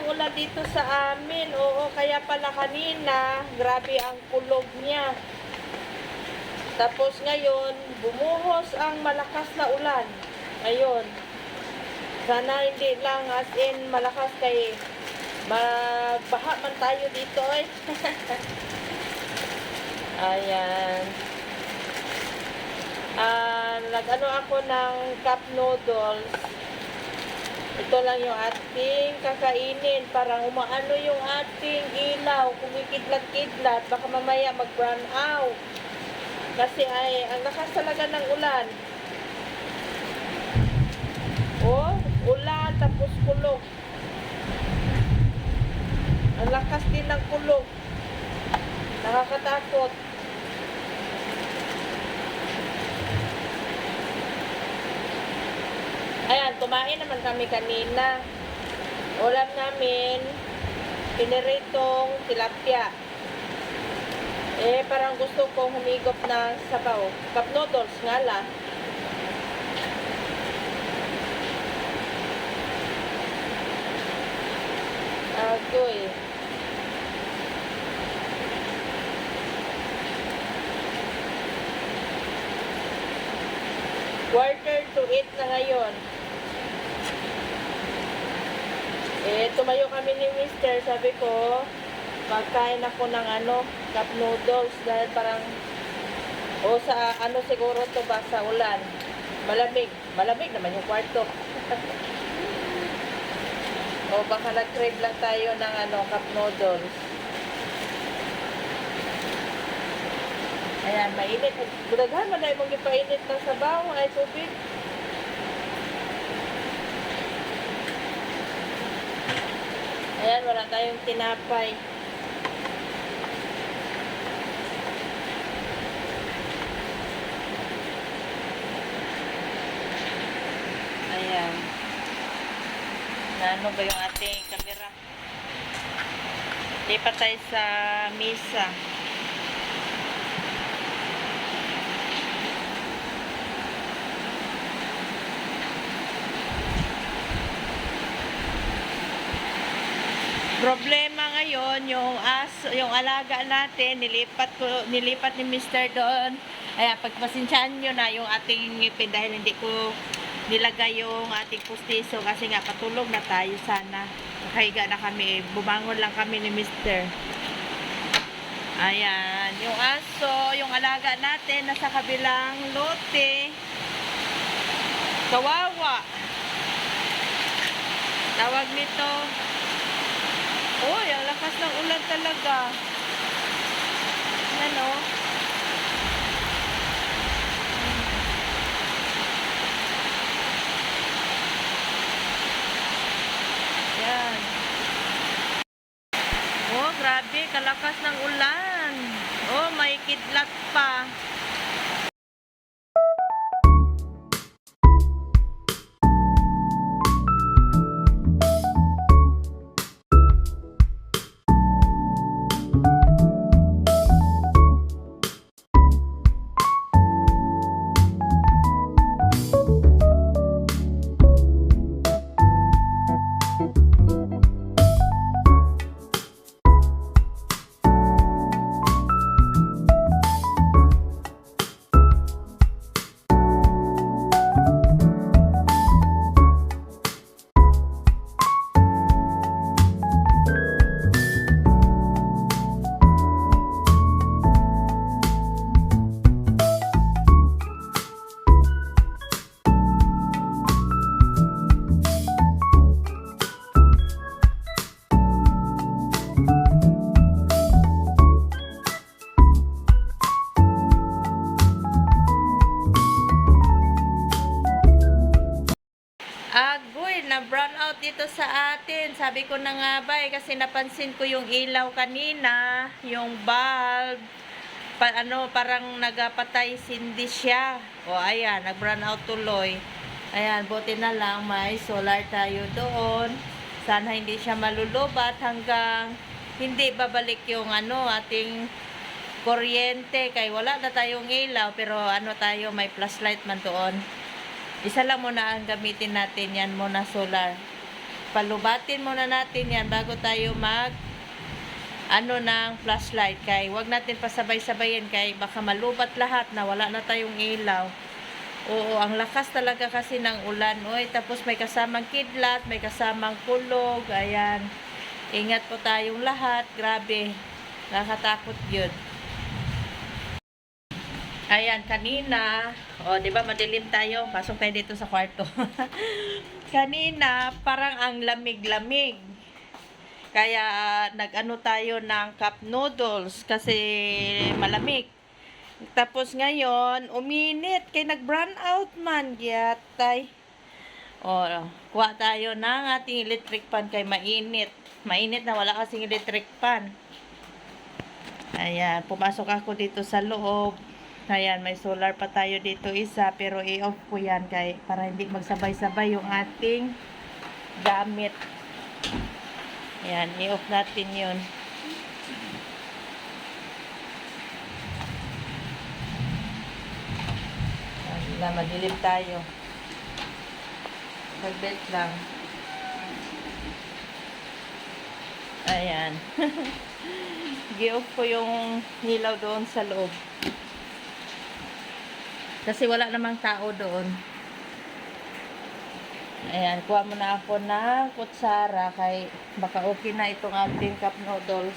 ng ulan dito sa amin. Oo, kaya pala kanina, grabe ang kulog niya. Tapos ngayon, bumuhos ang malakas na ulan. Ayun. Sana hindi lang as in malakas kay magbaha man tayo dito eh. Ayan. Nag-ano ako ng cup noodles. Ito lang yung ating kakainin. Parang umaano yung ating ilaw. Kumikidlat-kidlat. Baka mamaya mag-brown out. Kasi ay, ang lakas talaga ng ulan. Oh, ulan tapos kulog. Ang lakas din ng kulog. Nakakatakot. Ayan, kumain naman kami kanina. Ulam namin, piniritong tilapia. Parang gusto kong humigop ng sabaw. Cup noodles nga lang. Agoy. Quarter to 8 na ngayon. Tumayo kami ni Mister. Sabi ko, pagkain ako ng cup noodles. Dahil parang, sa siguro to ba sa ulan. Malamig. Malamig naman yung kwarto. Baka nag-crave lang tayo ng cup noodles. Ayan, mainit. Budaghan man na mong ipainit ng sabaw ay tubig. Ayan, wala tayong tinapay. Ayan. Ano ba yung ating camera? Lipat tayo sa misa. Problema ngayon, yung alaga natin, nilipat ni Mr. doon. Ayan, pagpasensyaan nyo na yung ating ngipin dahil hindi ko nilagay yung ating pustiso kasi nga patulog na tayo sana. Nakahiga na kami, bumangon lang kami ni Mr. Ayan, yung aso, yung alaga natin nasa kabilang lote. Kawawa. Tawag nito. Uy, ang lakas ng ulan talaga. Ano? Yan. Oh, grabe, kalakas ng ulan. Oh, may kidlat pa. Agoy, na-brown out dito sa atin. Sabi ko na nga ba kasi napansin ko yung ilaw kanina, yung bulb, parang nagapatay sindi siya. O ayan, nag-brown out tuloy. Ayan, buti na lang may solar tayo doon. Sana hindi siya malulubat hanggang hindi babalik yung ating kuryente. Kaya wala na tayong ilaw pero tayo, may flashlight man doon. Isa lang muna ang gamitin natin, yan muna solar. palubatin muna natin yan bago tayo mag ng flashlight. Kay wag natin pasabay-sabayin kay baka malubat lahat na wala na tayong ilaw. Oo, ang lakas talaga kasi ng ulan. Oy, tapos may kasamang kidlat, may kasamang kulog. Ayan. Ingat po tayong lahat. Grabe. Nakakatakot yun. Ayan, kanina, di ba madilim tayo? Pasok tayo dito sa kwarto. Kanina, parang ang lamig-lamig. Kaya, nag-ano tayo ng cup noodles kasi malamig. Tapos ngayon, uminit. Kaya nag-brown out man. Giyatay. Kuha tayo ng ating electric pan kay mainit. Mainit na wala kasing electric pan. Ayan, pumasok ako dito sa loob. Ayan, may solar pa tayo dito isa, pero i-off ko yan para hindi magsabay-sabay yung ating gamit. Ayan, i-off natin yun. Ayan, madilim tayo. Saglit lang. Ayan. I-off ko yung nilaw doon sa loob. Kasi wala namang tao doon. Ayan, kuha muna ako ng kutsara kay baka okay na itong ating cup noodles.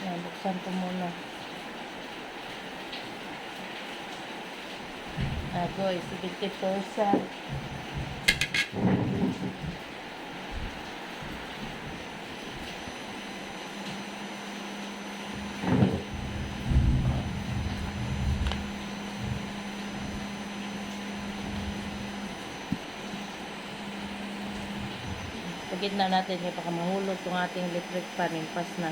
Ayan, buksan ko muna. Agoy, 70%. Pagid na natin yung baka mahulog itong ating electric pan. Pas na.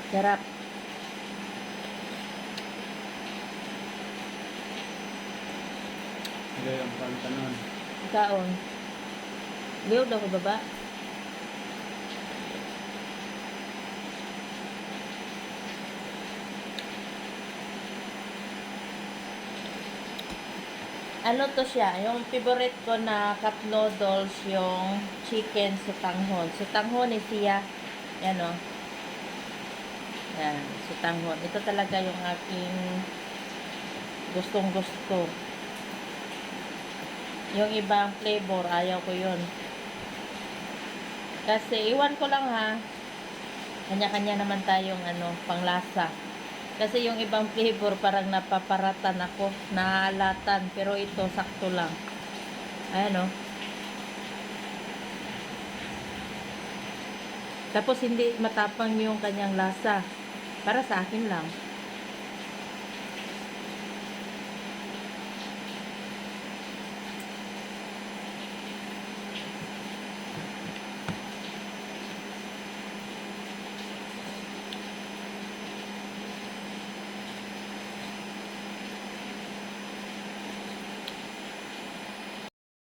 Sarap. Hindi ang pantanon. Kaon. Liw daw ko baba. Ano to siya? Yung favorite ko na cup noodles, yung chicken sutanghon. Sutanghon is siya. Yan o. Yan, sutanghon. Ito talaga yung aking gustong gusto. Yung ibang flavor, ayaw ko yun. Kasi, iwan ko lang ha. Kanya-kanya naman tayong panglasa. Kasi yung ibang flavor parang napaparatan ako, naalatan, pero ito sakto lang. Ayan o. Tapos hindi matapang yung kanyang lasa. Para sa akin lang.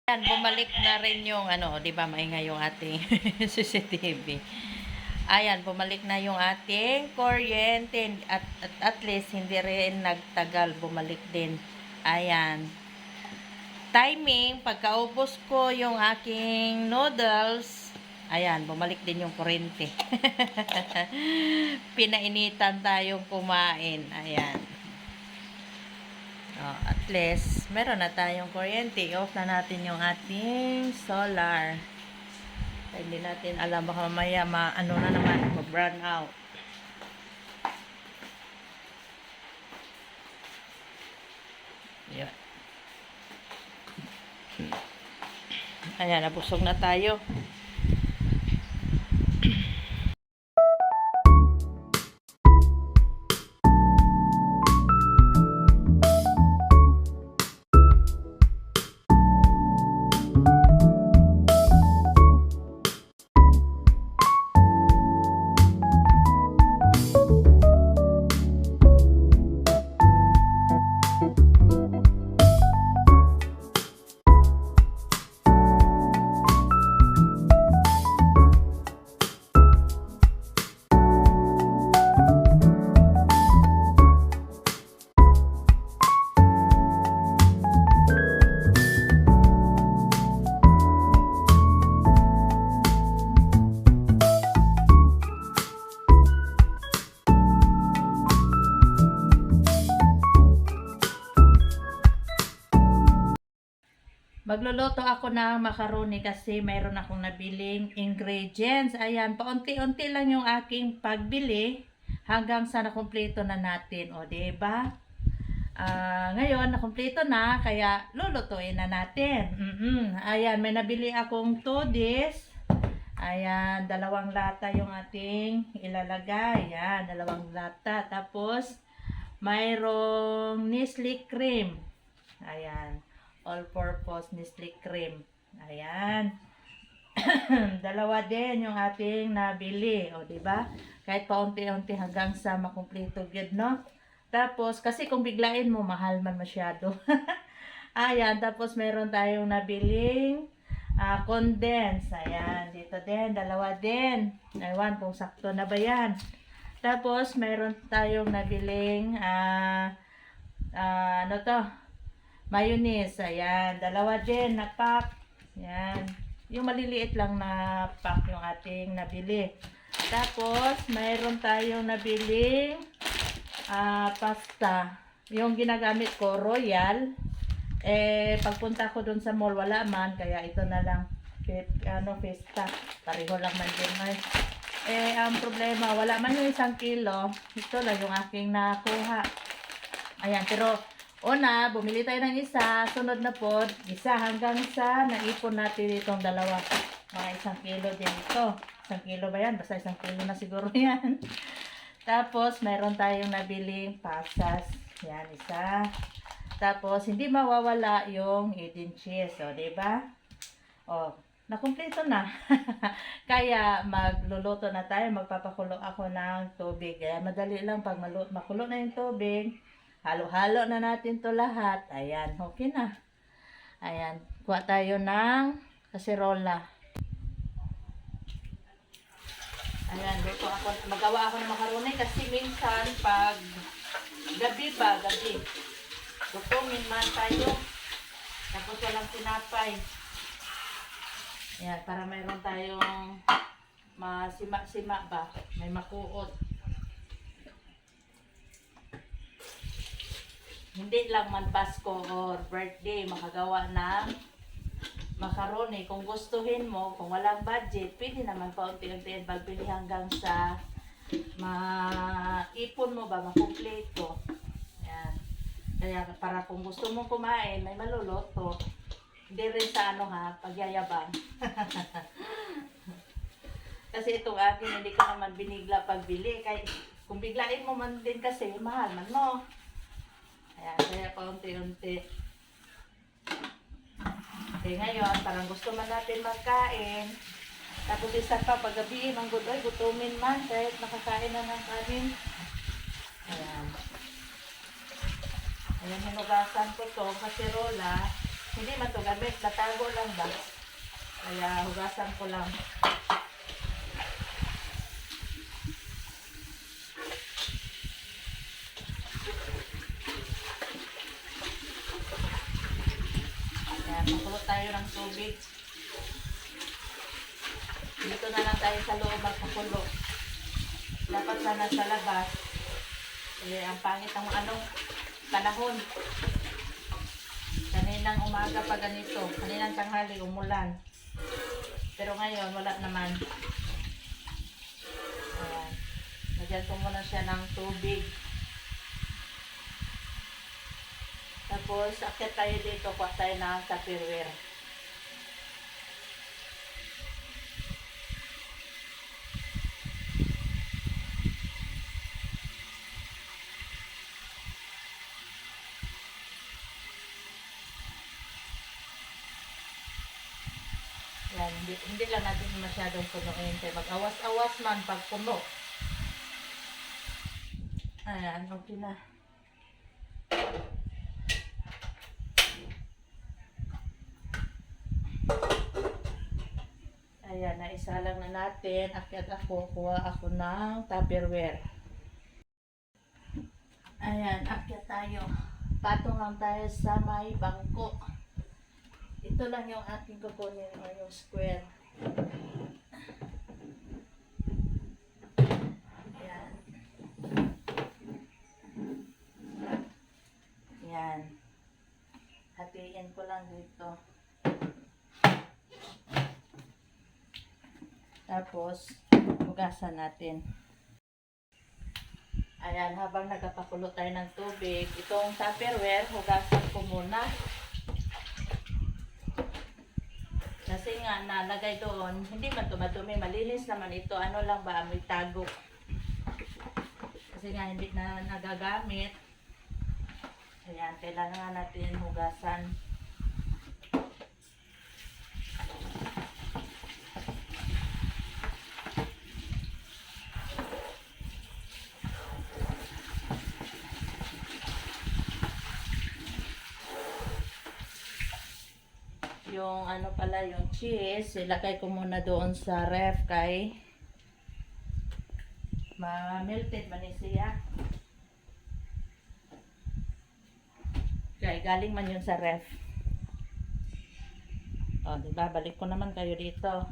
Yan, bumalik na rin yung di ba maingay yung ating CCTV. Ayan, bumalik na yung ating kuryente at least hindi rin nagtagal, bumalik din. Ayan. Timing, pagkaubos ko yung aking noodles, ayan, bumalik din yung kuryente. Pinainitan tayong kumain. Ayan. At least, meron na tayong kuryente. Off na natin yung ating solar. Hindi natin alam, baka mamaya na naman, mag-brown out. Yan. Ayan, nabusog na tayo. Magluluto ako ng macaroni kasi mayroon akong nabiling ingredients. Ayan, paunti-unti lang yung aking pagbili hanggang sa nakumpleto na natin. O, diba? Ngayon, nakumpleto na, kaya lulutuin na natin. Ayan, may nabili akong tudis. Ayan, 2 lata yung ating ilalagay. Ayan, 2 lata. Tapos, mayroong Nestle cream. Ayan, all-purpose Nestle cream. Ayan. 2 din yung ating nabili. O, diba? Kahit paunti-unti hanggang sa makumpleto gid, no? Tapos, kasi kung biglain mo, mahal man masyado. Ayan, tapos meron tayong nabiling condense. Ayan, dito din, 2 din. Ewan kung sakto na ba yan. Tapos, meron tayong nabiling, ano to? Mayonnaise. Ayan, 2 din na pack. Ayan, yung maliliit lang na pack yung ating nabili. Tapos, mayroon tayong nabiling pasta. Yung ginagamit ko, Royal. Pagpunta ko dun sa mall, wala man. Kaya ito na lang. Festa. Pareho lang man din. Ang problema, wala man yung 1 kilo. Ito lang yung aking nakuha. Ayan, pero una, bumili tayo ng isa. Sunod na po, isa hanggang sa naipon natin itong 2. Mga 1 kilo din ito. 1 kilo ba yan? Basta 1 kilo na siguro yan. Tapos, mayroon tayong nabiling pasas. Yan, isa. Tapos, hindi mawawala yung 18 cheese. O, diba? O, nakumpleto na. Kaya, magluluto na tayo. Magpapakulo ako ng tubig. Kaya, madali lang. Pag makulo na yung tubig, halo-halo na natin to lahat. Ayan, okay na. Ayan, kuha tayo ng kaserola. Ayan, dito ako, magawa ako ng macaroni kasi minsan pag gabi, gutumin man tayo. Tapos walang tinapay. Ayan, para mayroon tayong masima-sima ba? May makuot. Hindi lang man Pasko or birthday, makagawa ng macaroni. Kung gustuhin mo, kung walang budget, pwede naman paunti-unti pagbili hanggang sa maipon mo ba, makumpleto. Ayan. Kaya para kung gusto mo kumain, may maluluto. Hindi rin sa pagyayabang. Kasi itong akin, hindi ko naman binigla pagbili. Kaya kung biglain mo man din kasi, mahal man mo. Ayan, kaya paunti-unti. Okay, ngayon, parang gusto man natin magkain. Tapos isa pa, paggabi, manggudoy, gutumin man, kahit nakakain na ng kanin. Ayan. Ayan, hinugasan ko to, kaserola. Hindi man to gamit, natago lang ba? Kaya, hugasan ko lang. Makulo tayo ng tubig. Dito na lang tayo sa loob magpakulo. Dapat sana sa labas. Ang pangit ng panahon. Kaninang umaga pa ganito. Kaninang tanghali umulan. Pero ngayon wala naman. Ayan. Nagyan ko muna siya ng tubig. Tapos, akyat tayo dito, kuha tayo ng Tupperware. Yan, hindi lang natin masyadong punuin. Kaya mag-awas-awas man pag puno. Ayan, okay na. Ayan, naisalang na natin. Akyat ako, kuha ako ng Tupperware. Ayan, akyat tayo. Patong lang tayo sa may bangko. Ito lang yung ating kukunin o yung square. Ayan. Ayan. Hatiin ko lang dito. Tapos, hugasan natin. Ayan, habang nagpapakulo tayo ng tubig, itong Tupperware, hugasan ko muna. Kasi nga, nalagay doon, hindi man tumadumi, malinis naman ito. Ano lang ba, may tago. Kasi nga, hindi na nagagamit. Ayan, kailangan natin hugasan. Yung ano pala, yung cheese, ilagay ko muna doon sa ref kay ma-melted man siya. Kaya galing man yun sa ref. O, diba? Balik ko naman kayo dito.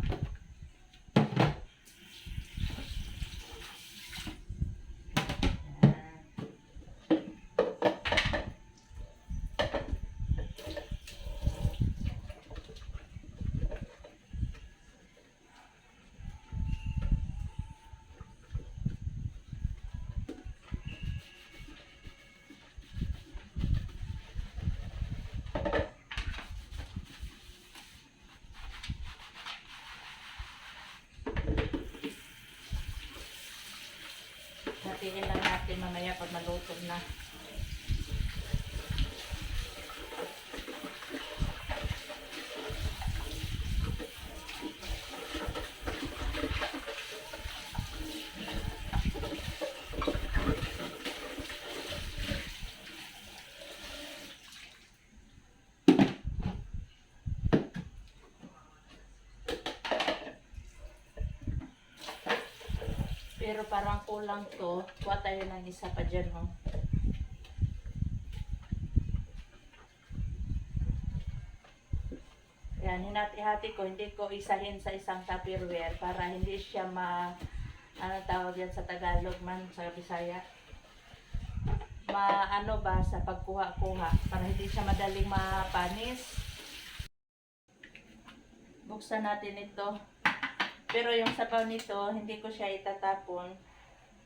Hatiin lang natin mamaya pag maluto na. Pero parang kulang to. Kuha tayo ng isa pa dyan, oh. Yan, hinati-hati ko. Hindi ko isahin sa isang Tupperware para hindi siya ano tawag yan sa Tagalog man, sa Bisaya. Ano ba, sa pagkuha-kuha. Para hindi siya madaling mapanis. Buksan natin ito. Pero yung sabaw nito, hindi ko siya itatapon.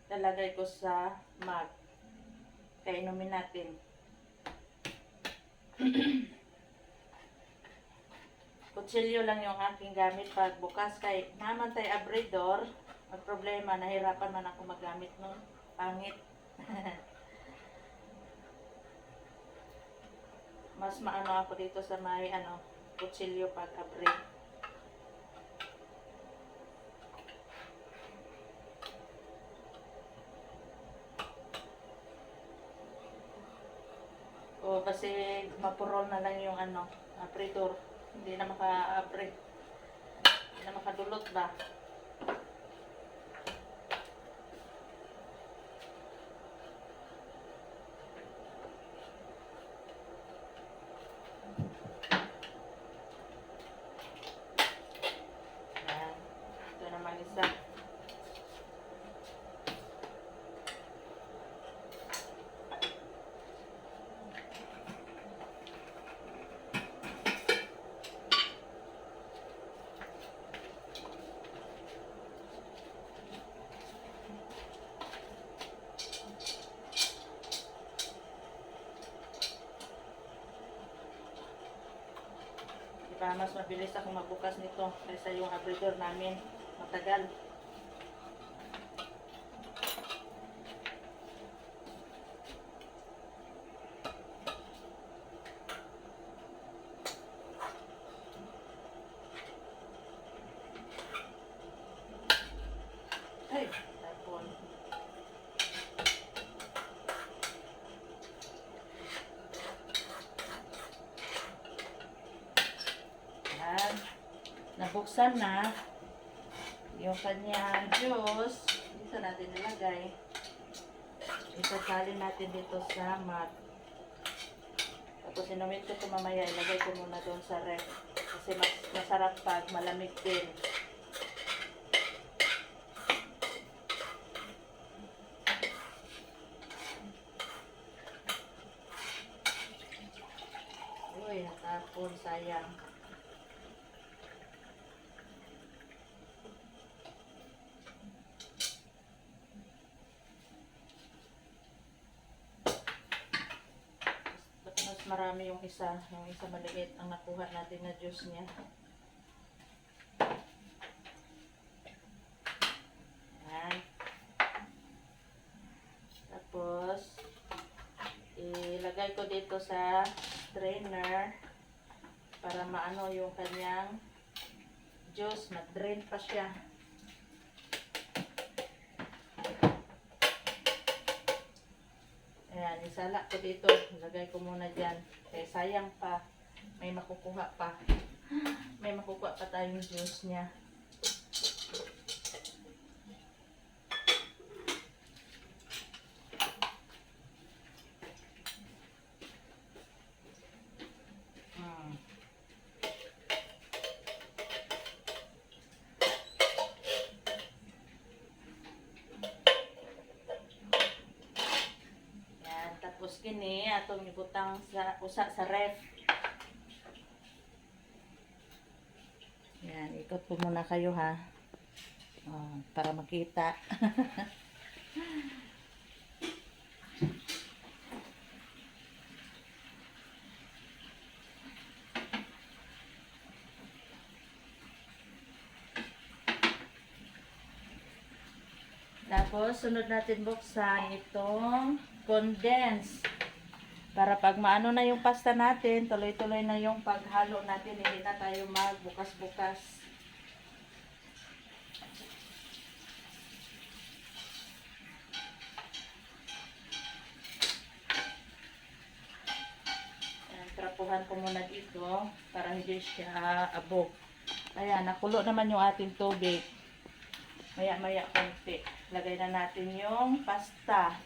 Lalagay ko sa mug. Kaya inumin natin. Kutsilyo lang yung aking gamit pag bukas. Kay naman tayo abridor. Ang problema, nahirapan man ako magamit nun. Pangit. Mas maano ako dito sa may kutsilyo pag abrid. O kasi mapurol na lang yung abridor. Hindi na maka-abrid. Hindi na makadulot ba? Ayan. Ito naman isa. Diba, mas mabilis ako magbukas nito kaysa yung abridor namin. Matagal. Ay, tapon. Nabuksan na yung kanyang juice. Dito natin nilagay. Isasalin natin dito sa mat. Tapos inumin ko ito mamaya. Ilagay ko muna doon sa ref. Kasi mas masarap pag malamig din. Uy, natapon. Sayang. marami yung isa maliit ang nakuha natin na juice niya. Yan. Tapos, ilagay ko dito sa strainer para maano yung kanyang juice, mag-drain pa siya. Ayan, isala ko dito. Ilagay ko muna dyan. Kaya sayang pa. May makukuha pa. May makukuha pa tayong juice niya. Tapos kini atong ibutang sa usa sa ref. Yan, ikot po muna kayo ha. Para makita. Tapos, sunod natin buksan itong condense. Para pag maano na yung pasta natin, tuloy-tuloy na yung paghalo natin, hindi na tayo magbukas-bukas. Trapuhan ko muna dito para hindi siya abog. Ayan, nakulo naman yung ating tubig. Maya-maya konti. Lagay na natin yung pasta.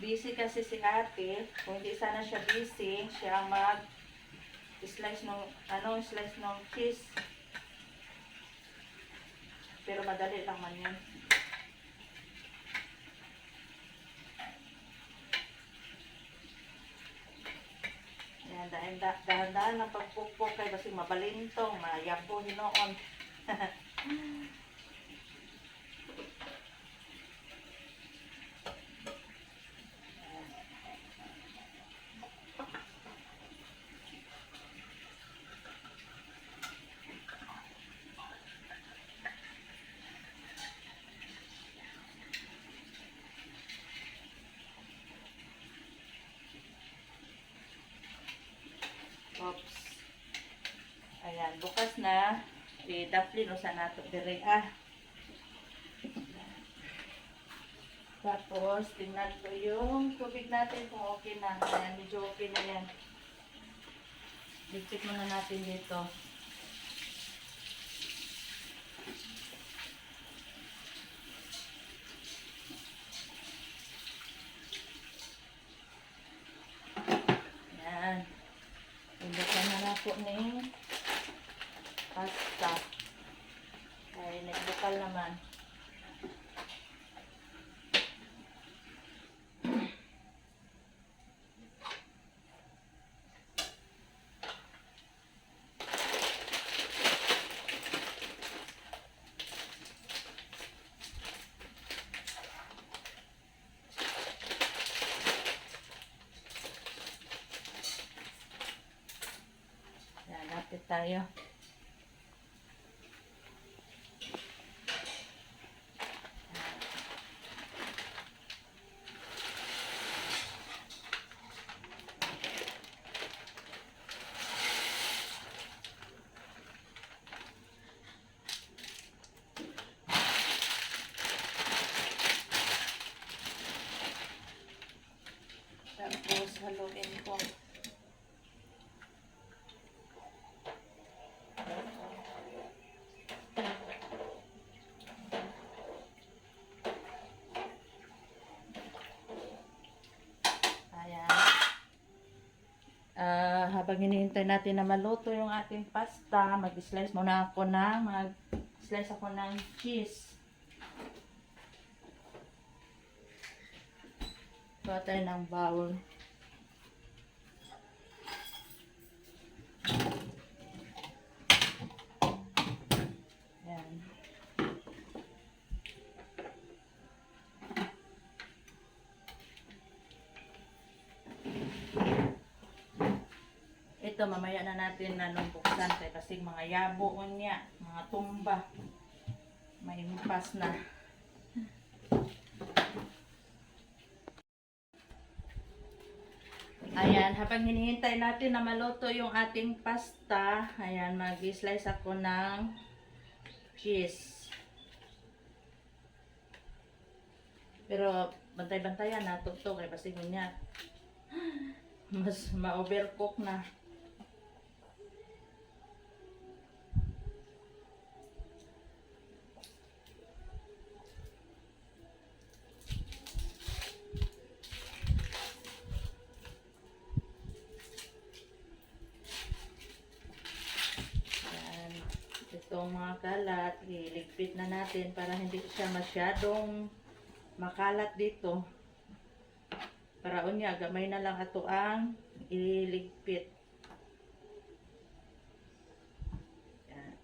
Busy kasi si ate. Kung hindi sana siya busy, siya ang mag-slice ng cheese. Pero madali lang man yan. Yan, dahan-dahan ng pagpukpok kay basing mabalintong, mayapo hinoon. Oops. Ayan, bukas na. Daplin usa nato dire Tapos, tingnan ko yung tubig natin kung okay na. Ayan, medyo okay na yan. Check muna natin dito. Ayan. Ibukan na na po ni pasta. Ay, nagbukal naman. Ayan, lapit tayo. Tapos, haluin ko. Ayan. Habang hinihintay natin na maluto yung ating pasta, mag-slice muna ako mag-slice ako ng cheese. Kuha tayo ng bowl. ito, mamaya na natin buksan kasi mga yabo niya, mga tumba. May impas na. Ayan, habang hinihintay natin na maluto yung ating pasta, ayan, mag-slice ako ng cheese. Pero bantay-bantayan na to kay kasi niya mas ma-overcook na. Ayan, itong mga kalat, iligpit na natin para hindi siya masyadong makalat dito. Para unya, gamay na lang ato ang iligpit. Yan.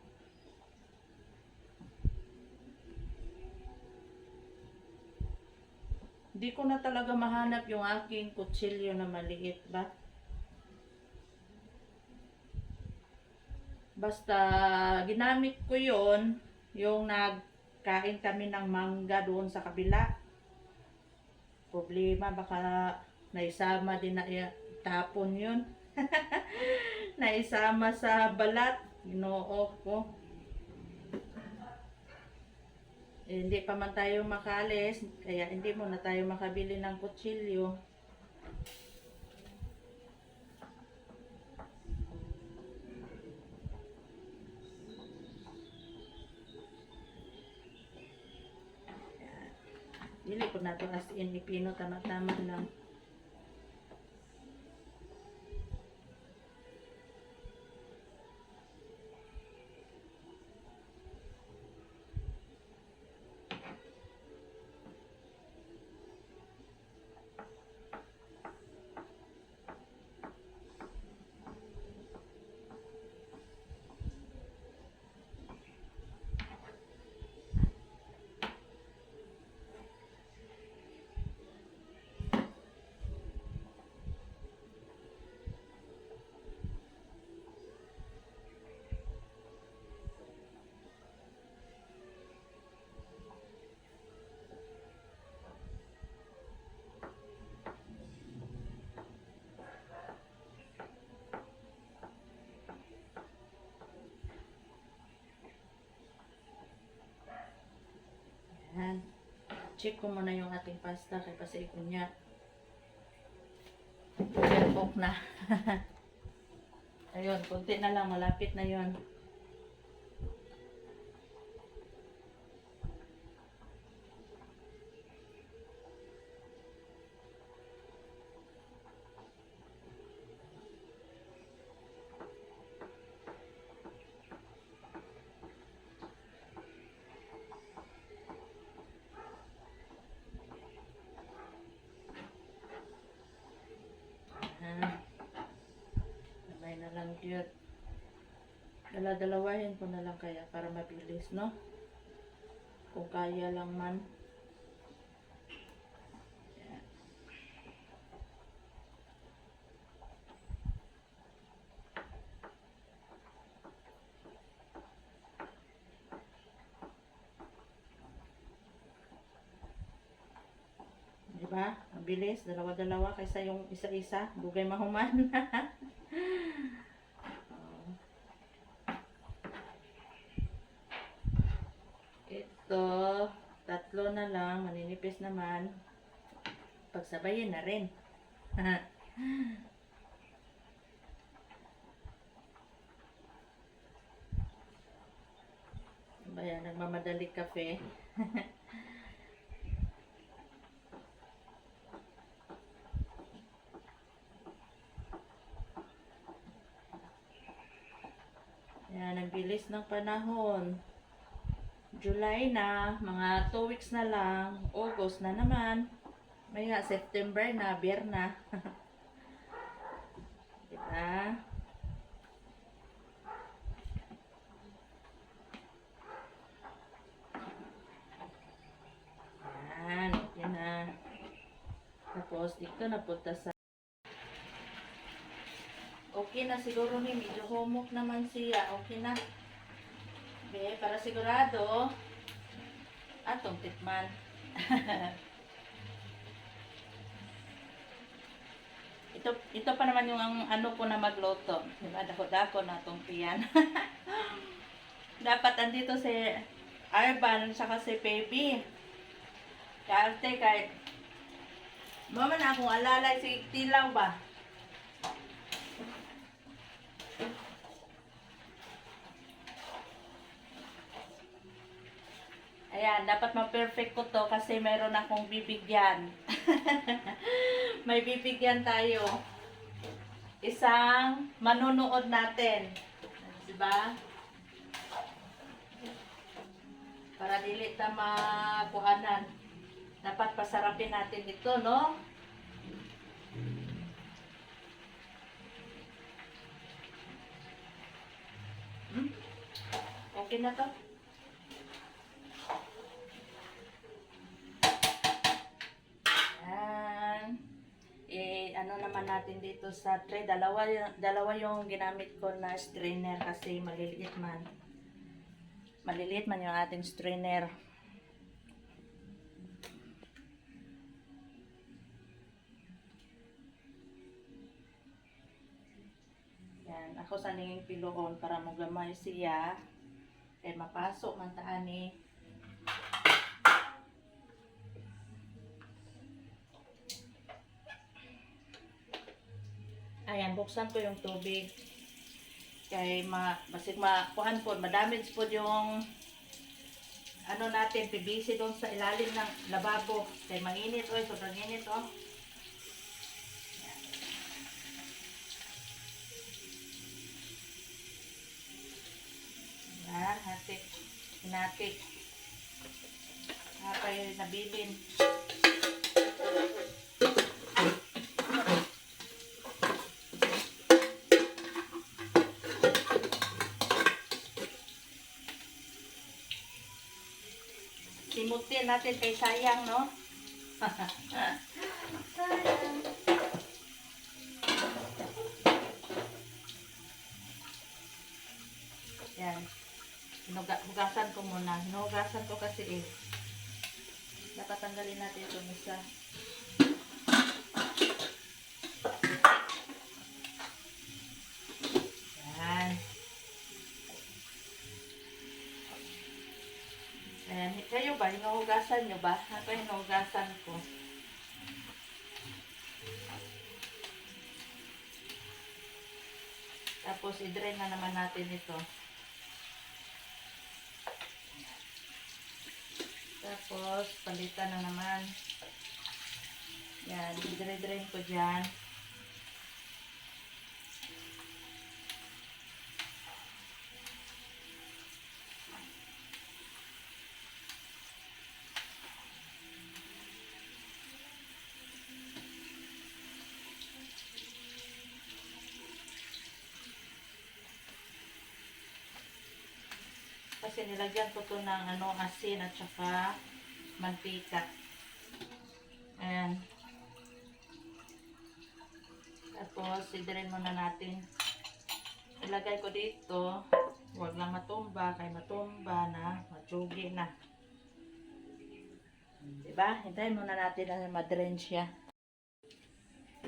Hindi ko na talaga mahanap yung aking kutsilyo na maliit ba. Basta ginamit ko yon yung nagkain kami ng mangga doon sa kabila. Problema, baka naisama din na tapon yun. Naisama sa balat. Ginoo ko. Hindi pa man tayo makalis, kaya hindi mo na tayo makabili ng kutsilyo. Dili ko na to as in ipino, tama-tama lang. Ayan. Check ko muna yung ating pasta kay pasiikon niya. Overcook na. Ayun, konti na lang, malapit na yon. Sabay na lang yun. Dala-dalawahin ko na lang kaya para mabilis, no? Kung kaya lang man. Yan. Diba? Mabilis. Dalawa-dalawa kaysa yung isa-isa. Dugay mahuman. Ito, tatlo na lang, maninipis naman. Pagsabayin na rin. Bayan, nagmamadali kape. Yan, ang bilis ng panahon. July na, mga 2 weeks na lang. August na naman. Maya, September na, beer na. Diba? Yan, okay na. Tapos, dito na punta sa... Okay Okay na siguro ni, medyo humok naman siya. Okay na. Okay, para sigurado, atong tikman. Ito pa naman yung ano ko na magluto. Diba? Dako-dako na itong piyan. Dapat andito si Arban saka si Baby. Karte kahit mama na akong alalay si Tilaw ba? Ayan, dapat ma-perfect ko to kasi meron akong bibigyan. May bibigyan tayo. Isang manunood natin. Diba? Para dili ta makuhanan. Dapat pasarapin natin ito, no? Okay na to? Ano naman natin dito sa tray, dalawa yung ginamit ko na strainer kasi maliliit man. Maliliit man yung ating strainer. Yan, ako sa ninging piloon para magamay siya. Kaya mapasok man taani. Ayan, buksan ko yung tubig. Kaya basig makuhan po, madamage po yung ano natin, PVC doon sa ilalim ng lababo. Kaya mainit, sobrang init, Yan, hatik. Hinatik. Kapay nabilin. Simutin natin kay sayang, no? Sayang. Yan. Hugasan ko muna. Hinugasan ko kasi dapat tanggalin natin itong isa. Yan. Ayan. Kayo ba? Hinuhugasan nyo ba? Ako hinuhugasan ko. Tapos i-drain na naman natin ito. Tapos palitan na naman. Yan, i-drain ko dyan. Kasi nilagyan ko to ng asin at saka mantika. Ayan. Tapos, i-drain muna natin. Ilagay ko dito. Huwag lang matumba. Kaya matumba na. Matsugi na. Diba? Hintayin muna natin na ma-drain siya.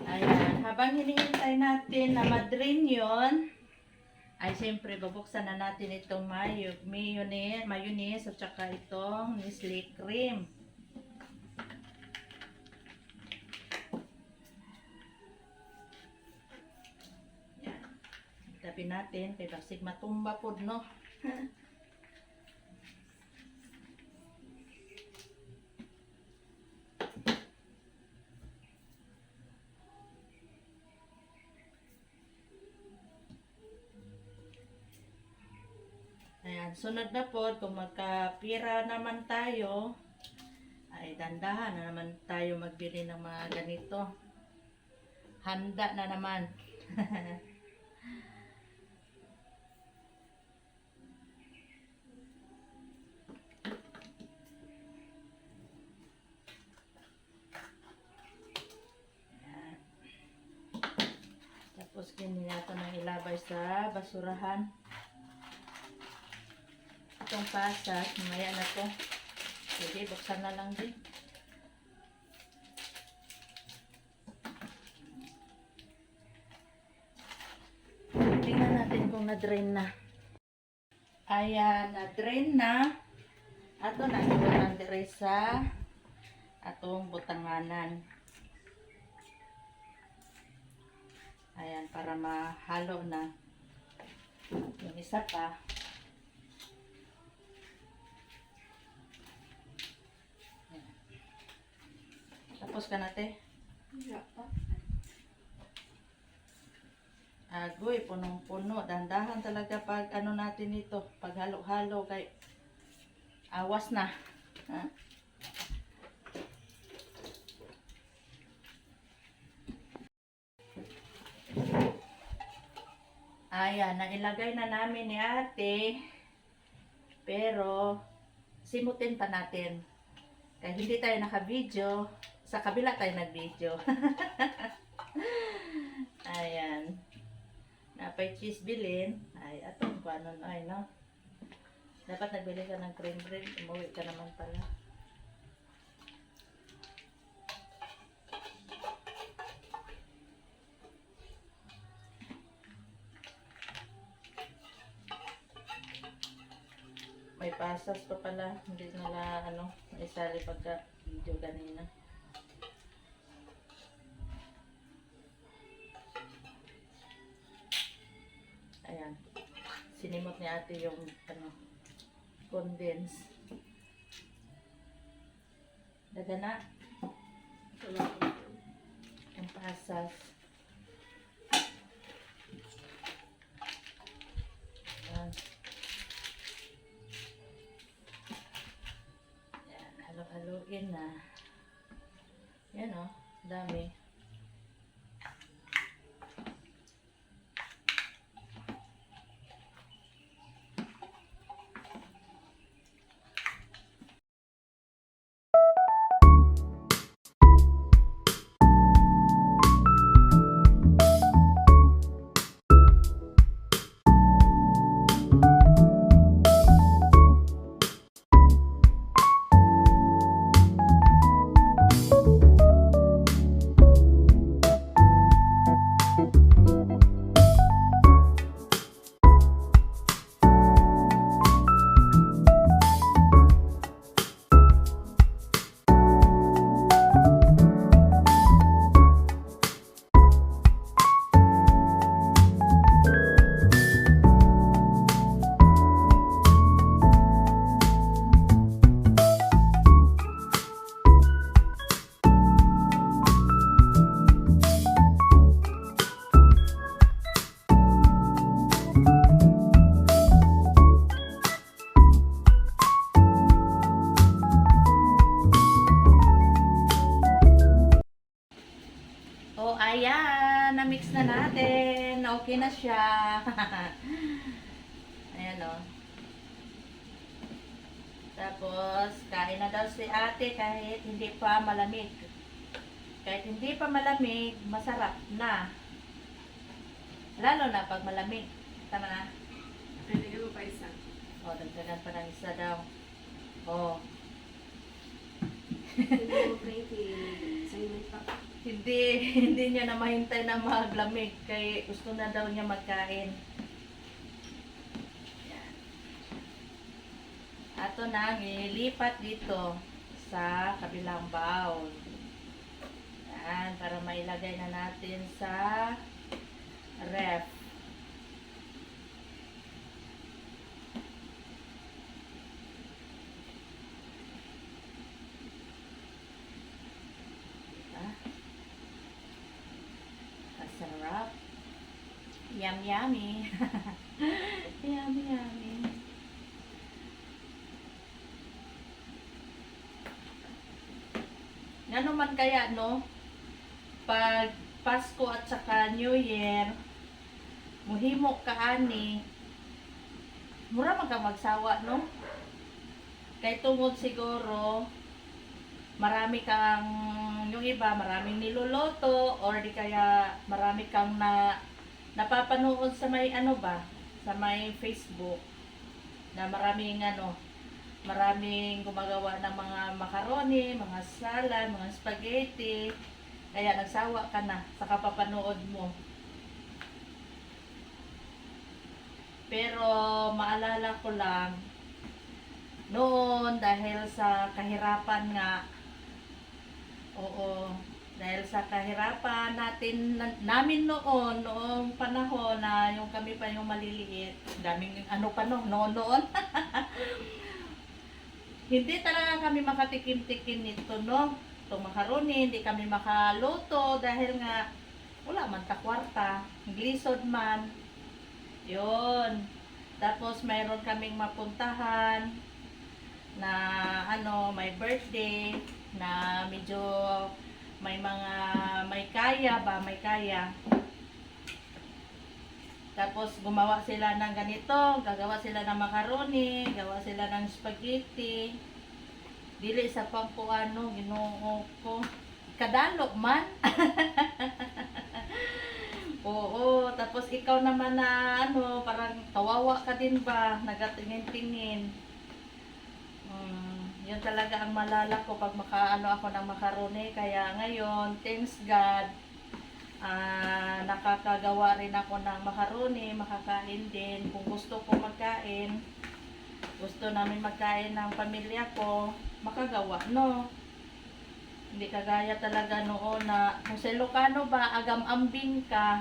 Ayan. Habang hinihintay natin na ma-drain yun, ay siyempre babuksan na natin itong mayonnaise at saka itong Nestle cream. Yan. Tabi natin kay basig matumba pod, no? Ayan, sunod na po, kung magkapira naman tayo, ay dandahan na naman tayo magbili ng mga ganito. Handa na naman. Tapos Tapos ganyan ito nang ilabay sa basurahan. Itong pasas, mamaya na to. Sige, buksan na lang din. Tingnan natin kung na-drain na. Ayan, na-drain na. Ato na, iwan dire sa atong butanganan. Ayan, para mahalo na. Yung isa pa. Ayan. Tapos ka na, te? Wala pa. Agoy, punong-puno. Dandahan talaga pag ano natin ito. Pag halo-halo kay awas na. Ha? Ayan, nailagay na namin ni ate. Pero, simutin pa natin. Kaya hindi tayo naka-video. Sa kabila tayo nag-video. Ayan. Napay cheese bilin. Ay, atong panon ay, no? Dapat nagbili ka ng cream bread. Umuwi ka naman pala. May pasas pa pala. Hindi nila, ano, isali pagka video kanina. Ayan. Sinimot ni ate yung, ano, condense. Daga na. Wala pa. Yung pasas. Ayan. Ayan. Halo-haloin na. Yan o. Dami. Oh, ayan. Na-mix na natin. Okay na siya. Ayan o. Tapos, kain na daw si ate kahit hindi pa malamig. Kahit hindi pa malamig, masarap na. Lalo na pag malamig. Tama na? Pwede mo pa isa. O, dagdagan pa ng isa daw. O. Hindi mo pwede. Sa'yo pa. Hindi niya na mahintay na maglamig. Kaya gusto na daw niya magkain. Yan. Ato na, ilipat dito sa kabilang bowl. Yan, para mailagay na natin sa ref. Sarap. Yum, yummy. Yummy, yummy. Ano man kaya, no? Pag Pasko at saka New Year, muhimo ka ani, mura man ka magsawa, no? Kay tungod siguro, marami kang, yung iba, maraming niluluto, or di kaya marami kang na napapanood sa may ano ba, sa may Facebook na maraming gumagawa ng mga macaroni, mga salad, mga spaghetti. Kaya nagsawa ka na sa kapapanood mo. Pero maalala ko lang, noon dahil sa kahirapan nga, oo, dahil sa kahirapan namin noong panahon na yung kami pa yung maliliit, daming ano pa noon. Hindi talaga kami makatikim-tikim nito, no? Itong macaroni, hindi kami makaluto dahil nga wala man ta kwarta, glisod man. Yun. Tapos mayroon kaming mapuntahan na may birthday na medyo may kaya. Tapos gumawa sila ng ganito, gagawa sila ng macaroni, gawa sila ng spaghetti. Dili sa pangkuano, Ginoo ko. Kadalo man. Oo, tapos ikaw naman na parang kawawa ka din ba, nagatingin-tingin. Yun talaga ang malala ko pag ako ng macaroni. Kaya ngayon, thanks God, nakakagawa rin ako ng macaroni, makakain din. Kung gusto ko magkain, gusto namin magkain ng pamilya ko, makagawa, no? Hindi kagaya talaga noon na, kung sa Ilocano ba, agam-ambing ka.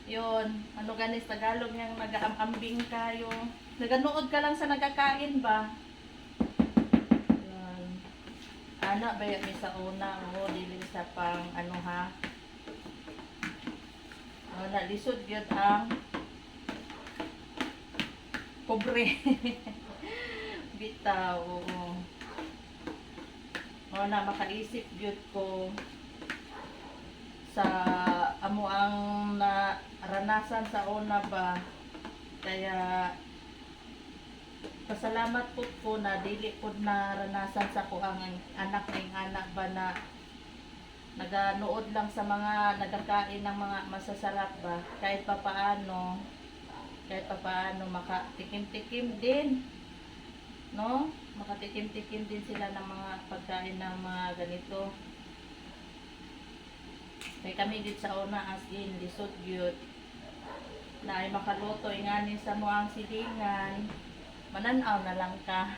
Yun, ganis Tagalog niyang nag-aambing ka, yung naganood ka lang sa nagkakain ba? Yun. Ana, ba yung sa una, dili sa pang, ha? Nalisod yun ang pobre. Bitaw, oo. Na makaisip yun ko sa amo ang naranasan sa una ba. Kaya pasalamat po ko na dili po naranasan sa ko ang anak ba na naganood lang sa mga nagkakain ng mga masasarap ba. Kahit papaano makatikim-tikim din, no? Makatikim-tikim din sila ng mga pagkain ng mga ganito. Kaya kami dito sa una as in lisod gyud na ay makaluto ingani sa muang silingan, mananaw na lang ka.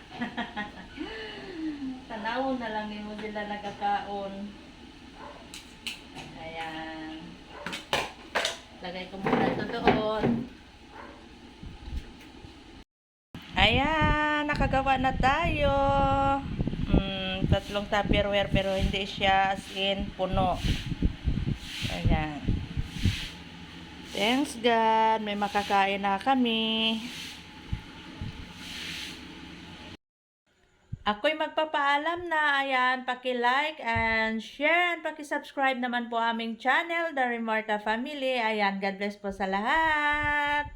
Tanaw na lang nimo sila nagkakaon. Ayan, lagay ko muna ito doon. Ayan, nakagawa na tayo. 3 Tupperware pero hindi siya as in puno. Ayan. Thanks God, may makakain na kami. Ako'y magpapaalam na. Ayan, paki-like and share and paki-subscribe naman po aming channel, The Remarta Family. Ayan, God bless po sa lahat.